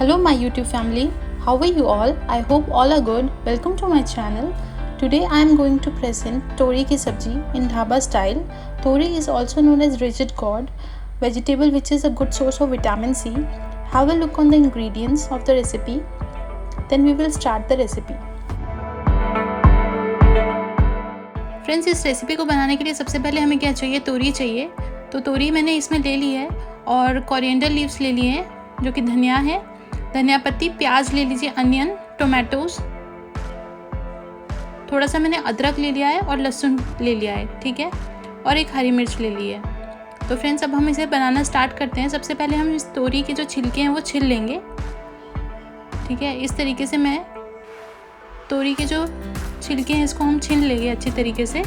Hello my YouTube family, how are you all? I hope all are good. Welcome to my channel. Today I am going to present tori ki sabji in dhaba style. Tori is also known as rigid gourd, vegetable which is a good source of vitamin C. Have a look on the ingredients of the recipe. Then we will start the recipe. Friends, इस recipe को बनाने के लिए सबसे पहले हमें क्या चाहिए? तोरी चाहिए। तो तोरी मैंने इसमें ले ली है और कोरिएंडर लीव्स ले लिए हैं जो कि धनिया है, धनिया पत्ती, प्याज ले लीजिए, अनियन, टोमेटोज, थोड़ा सा मैंने अदरक ले लिया है और लहसुन ले लिया है, ठीक है, और एक हरी मिर्च ले ली है। तो फ्रेंड्स, अब हम इसे बनाना स्टार्ट करते हैं। सबसे पहले हम इस तोरी के जो छिलके हैं वो छिल लेंगे, ठीक है। इस तरीके से मैं तोरी के जो छिलके हैं इसको हम छील लेंगे अच्छी तरीके से।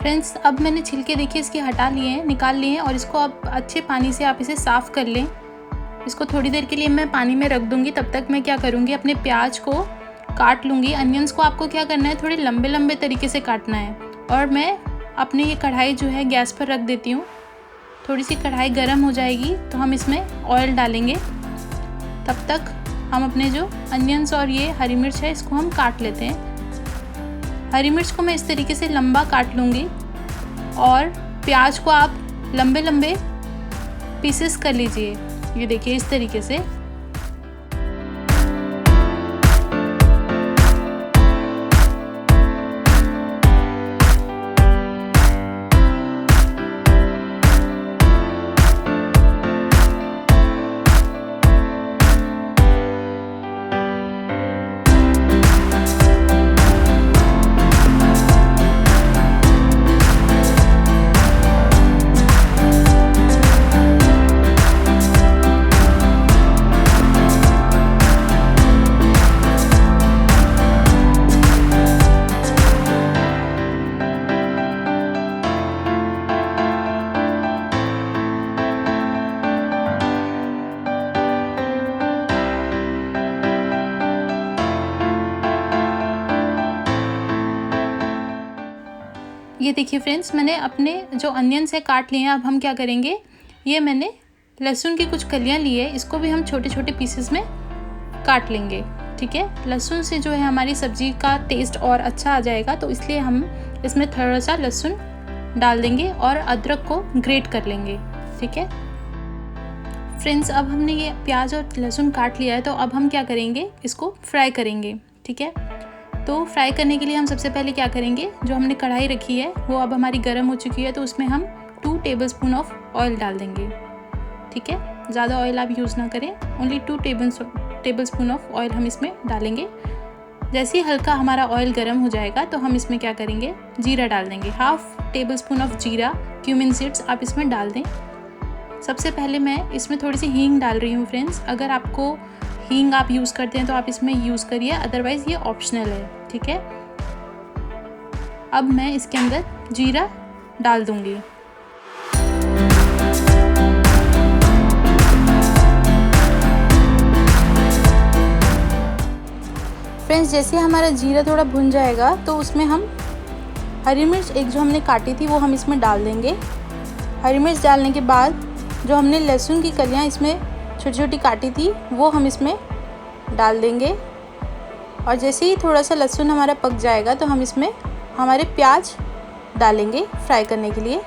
फ्रेंड्स, अब मैंने छिलके देखिए इसके हटा लिए हैं, निकाल लिए हैं और इसको अब अच्छे पानी से आप इसे साफ़ कर लें। इसको थोड़ी देर के लिए मैं पानी में रख दूंगी। तब तक मैं क्या करूंगी, अपने प्याज को काट लूँगी। अनियंस को आपको क्या करना है, थोड़े लंबे लंबे तरीके से काटना है। और मैं अपने ये कढ़ाई जो है गैस पर रख देती हूँ। थोड़ी सी कढ़ाई गर्म हो जाएगी तो हम इसमें ऑयल डालेंगे। तब तक हम अपने जो अनियंस और ये हरी मिर्च है इसको हम काट लेते हैं। हरी मिर्च को मैं इस तरीके से लंबा काट लूँगी और प्याज को आप लंबे लंबे पीसेस कर लीजिए। ये देखिए इस तरीके से। ये देखिए फ्रेंड्स, मैंने अपने जो अनियन से काट लिए हैं। अब हम क्या करेंगे, ये मैंने लहसुन की कुछ कलियां ली है, इसको भी हम छोटे छोटे पीसेस में काट लेंगे, ठीक है। लहसुन से जो है हमारी सब्जी का टेस्ट और अच्छा आ जाएगा, तो इसलिए हम इसमें थोड़ा सा लहसुन डाल देंगे और अदरक को ग्रेट कर लेंगे, ठीक है। फ्रेंड्स, अब हमने ये प्याज और लहसुन काट लिया है, तो अब हम क्या करेंगे, इसको फ्राई करेंगे, ठीक है। तो फ्राई करने के लिए हम सबसे पहले क्या करेंगे, जो हमने कढ़ाई रखी है वो अब हमारी गर्म हो चुकी है, तो उसमें हम 2 टेबलस्पून ऑफ ऑयल डाल देंगे, ठीक है। ज़्यादा ऑयल आप यूज़ ना करें, ओनली 2 टेबलस्पून ऑफ ऑयल हम इसमें डालेंगे। जैसे ही हल्का हमारा ऑयल गर्म हो जाएगा तो हम इसमें क्या करेंगे, जीरा डाल देंगे। 1/2 टेबलस्पून ऑफ जीरा, क्यूमिन सीड्स आप इसमें डाल दें। सबसे पहले मैं इसमें थोड़ी सी हींग डाल रही हूँ फ्रेंड्स। अगर आपको हींग आप यूज़ करते हैं तो आप इसमें यूज़ करिए, अदरवाइज़ ये ऑप्शनल है, ठीक है। अब मैं इसके अंदर जीरा डाल दूंगी। फ्रेंड्स, जैसे हमारा जीरा थोड़ा भुन जाएगा तो उसमें हम हरी मिर्च एक जो हमने काटी थी वो हम इसमें डाल देंगे। हरी मिर्च डालने के बाद जो हमने लहसुन की कलियां इसमें छोटी छोटी काटी थी वो हम इसमें डाल देंगे। और जैसे ही थोड़ा सा लहसुन हमारा पक जाएगा तो हम इसमें हमारे प्याज डालेंगे फ्राई करने के लिए।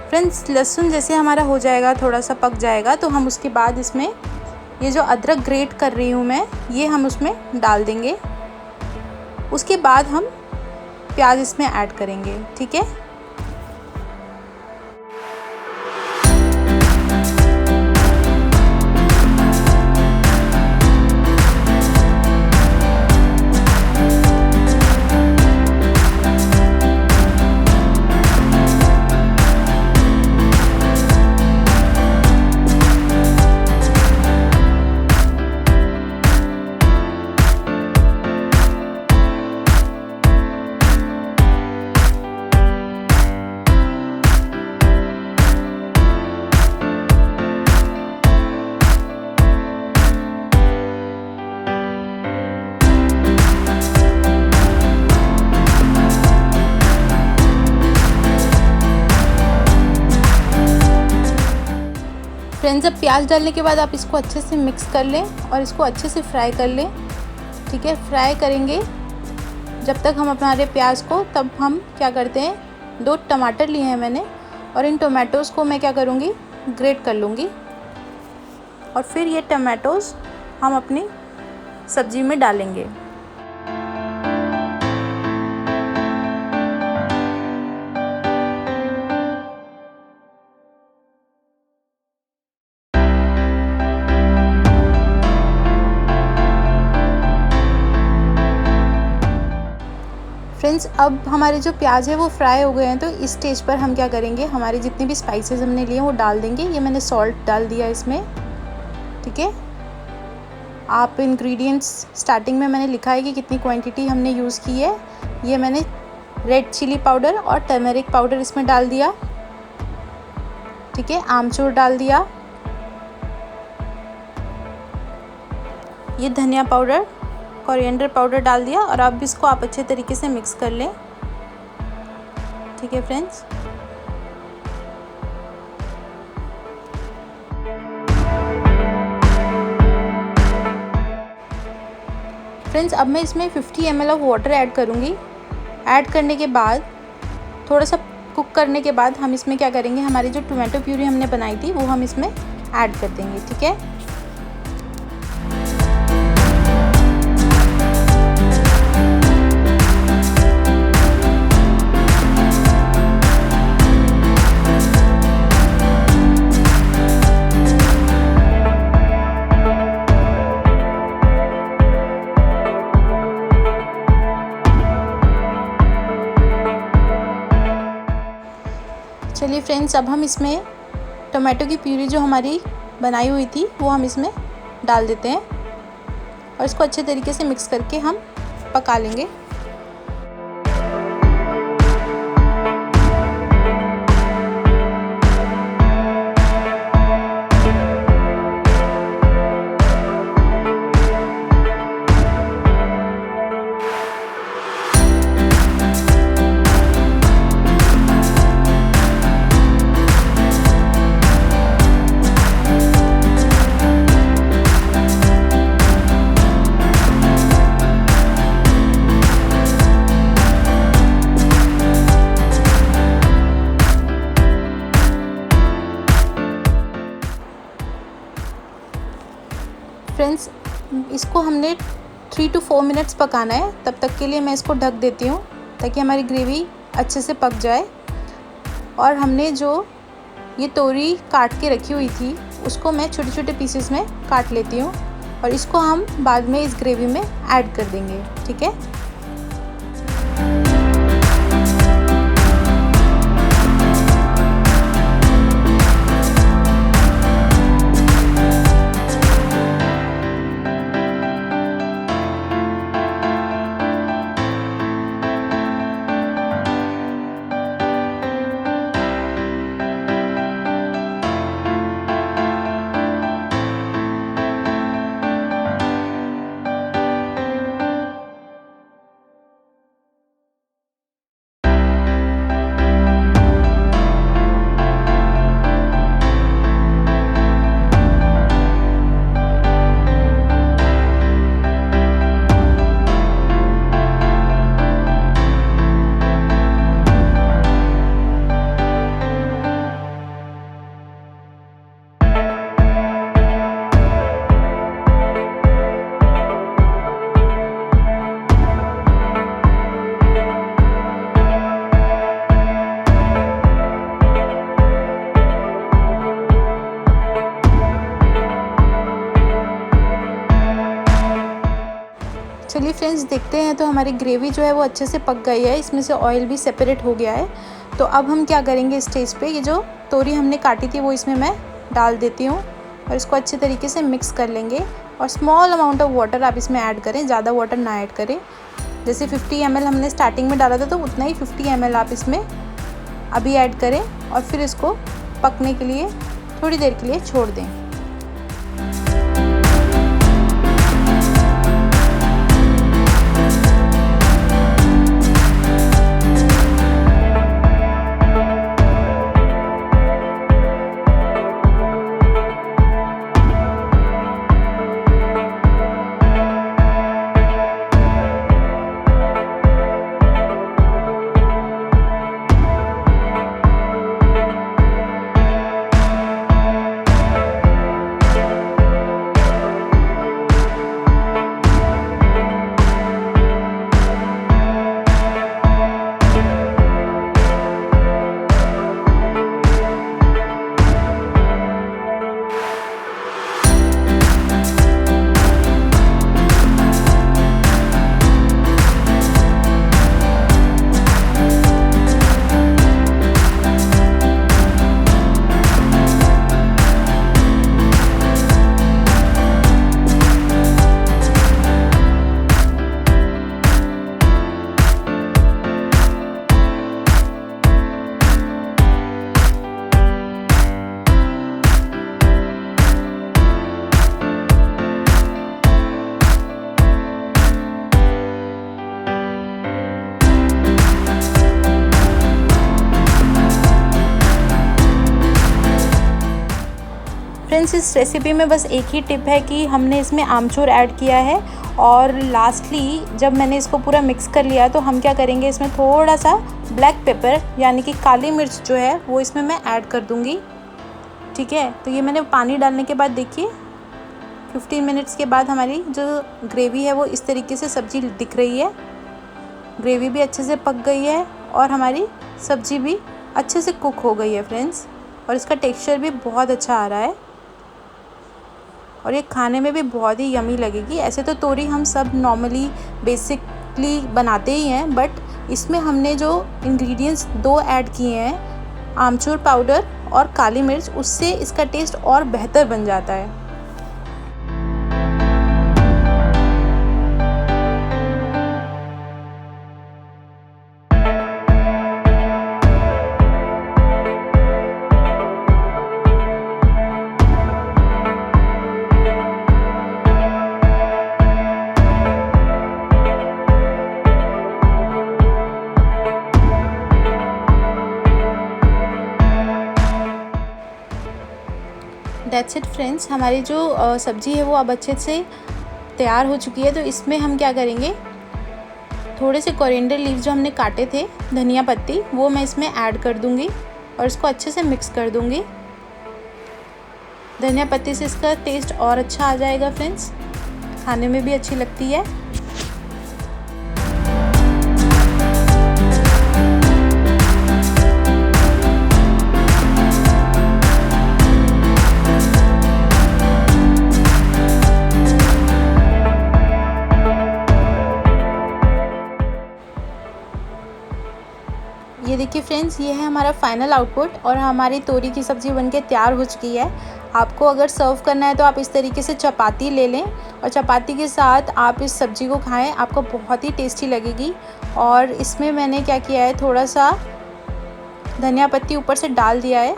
फ्रेंड्स, लहसुन जैसे हमारा हो जाएगा, थोड़ा सा पक जाएगा, तो हम उसके बाद इसमें ये जो अदरक ग्रेट कर रही हूँ मैं, ये हम उसमें डाल देंगे। उसके बाद हम प्याज इसमें ऐड करेंगे, ठीक है। फ्रेंड्स, अब प्याज डालने के बाद आप इसको अच्छे से मिक्स कर लें और इसको अच्छे से फ्राई कर लें। ठीक है, फ्राई करेंगे जब तक हम हमारे प्याज को। तब हम क्या करते हैं, 2 टमाटर लिए हैं मैंने और इन टोमेटोज़ को मैं क्या करूँगी, ग्रेट कर लूँगी और फिर ये टमाटोज़ हम अपनी सब्ज़ी में डालेंगे। फ्रेंड्स, अब हमारे जो प्याज है वो फ्राई हो गए हैं, तो इस स्टेज पर हम क्या करेंगे, हमारे जितने भी स्पाइसेस हमने लिए वो डाल देंगे। ये मैंने सॉल्ट डाल दिया इसमें। ठीक है, आप इंग्रेडिएंट्स स्टार्टिंग में मैंने लिखा है कि कितनी क्वांटिटी हमने यूज़ की है। ये मैंने रेड चिली पाउडर और टर्मरिक पाउडर इसमें डाल दिया। ठीक है, आमचूर डाल दिया, ये धनिया पाउडर, कोरिएंडर पाउडर डाल दिया और अब इसको आप अच्छे तरीके से मिक्स कर लें। ठीक है फ्रेंड्स, अब मैं इसमें 50 ml ऑफ वाटर ऐड करूँगी। ऐड करने के बाद थोड़ा सा कुक करने के बाद हम इसमें क्या करेंगे, हमारी जो टोमेटो प्यूरी हमने बनाई थी वो हम इसमें ऐड कर देंगे। ठीक है, चलिए फ्रेंड्स, अब हम इसमें टोमेटो की प्यूरी जो हमारी बनाई हुई थी वो हम इसमें डाल देते हैं और इसको अच्छे तरीके से मिक्स करके हम पका लेंगे। फ्रेंड्स, इसको हमने 3 to 4 मिनट्स पकाना है। तब तक के लिए मैं इसको ढक देती हूँ ताकि हमारी ग्रेवी अच्छे से पक जाए। और हमने जो ये तोरी काट के रखी हुई थी उसको मैं छोटे छोटे पीसेस में काट लेती हूँ और इसको हम बाद में इस ग्रेवी में ऐड कर देंगे। ठीक है, चलिए फ्रेंड्स, देखते हैं। तो हमारी ग्रेवी जो है वो अच्छे से पक गई है, इसमें से ऑयल भी सेपरेट हो गया है। तो अब हम क्या करेंगे, स्टेज पे ये जो तोरी हमने काटी थी वो इसमें मैं डाल देती हूँ और इसको अच्छे तरीके से मिक्स कर लेंगे। और स्मॉल अमाउंट ऑफ वाटर आप इसमें ऐड करें, ज़्यादा वाटर ना ऐड करें। जैसे 50 ml हमने स्टार्टिंग में डाला था तो उतना ही 50 ml आप इसमें अभी ऐड करें और फिर इसको पकने के लिए थोड़ी देर के लिए छोड़ दें। फ्रेंड्स इस रेसिपी में बस एक ही टिप है कि हमने इसमें आमचूर ऐड किया है और लास्टली जब मैंने इसको पूरा मिक्स कर लिया तो हम क्या करेंगे, इसमें थोड़ा सा ब्लैक पेपर यानी कि काली मिर्च जो है वो इसमें मैं ऐड कर दूँगी। ठीक है, तो ये मैंने पानी डालने के बाद देखिए 15 मिनट्स के बाद हमारी जो ग्रेवी है वो इस तरीके से सब्ज़ी दिख रही है। ग्रेवी भी अच्छे से पक गई है और हमारी सब्ज़ी भी अच्छे से कुक हो गई है फ्रेंड्स, और इसका टेक्सचर भी बहुत अच्छा आ रहा है और ये खाने में भी बहुत ही यमी लगेगी। ऐसे तो तोरी हम सब नॉर्मली बेसिकली बनाते ही हैं, बट इसमें हमने जो इंग्रेडिएंट्स 2 ऐड किए हैं, आमचूर पाउडर और काली मिर्च, उससे इसका टेस्ट और बेहतर बन जाता है। दैट्स इट फ्रेंड्स, हमारी जो सब्ज़ी है वो अब अच्छे से तैयार हो चुकी है। तो इसमें हम क्या करेंगे, थोड़े से कोरिएंडर लीव्स जो हमने काटे थे, धनिया पत्ती, वो मैं इसमें ऐड कर दूंगी और इसको अच्छे से मिक्स कर दूंगी। धनिया पत्ती से इसका टेस्ट और अच्छा आ जाएगा फ्रेंड्स, खाने में भी अच्छी लगती है। ये देखिए फ्रेंड्स, ये है हमारा फाइनल आउटपुट और हमारी तोरी की सब्ज़ी बनके तैयार हो चुकी है। आपको अगर सर्व करना है तो आप इस तरीके से चपाती ले लें और चपाती के साथ आप इस सब्ज़ी को खाएं, आपको बहुत ही टेस्टी लगेगी। और इसमें मैंने क्या किया है, थोड़ा सा धनिया पत्ती ऊपर से डाल दिया है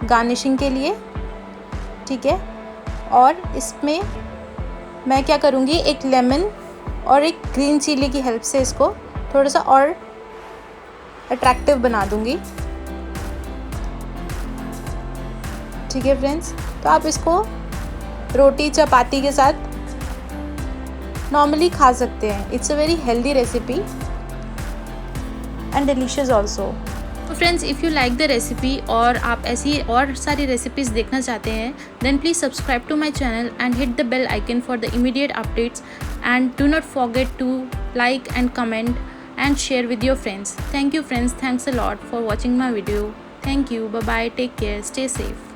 गार्निशिंग के लिए। ठीक है, और इसमें मैं क्या करूँगी, एक लेमन और एक ग्रीन चिली की हेल्प से इसको थोड़ा सा और अट्रैक्टिव बना दूंगी। ठीक है फ्रेंड्स, तो आप इसको रोटी चपाती के साथ नॉर्मली खा सकते हैं। It's a very healthy recipe and delicious also. तो friends, if you like the recipe और आप ऐसी और सारी रेसिपीज़ देखना चाहते हैं, then please subscribe to my channel and hit the bell icon for the immediate updates, and do not forget to like and comment and share with your friends. Thank you friends, thanks a lot for watching my video. Thank you, bye bye, take care, stay safe.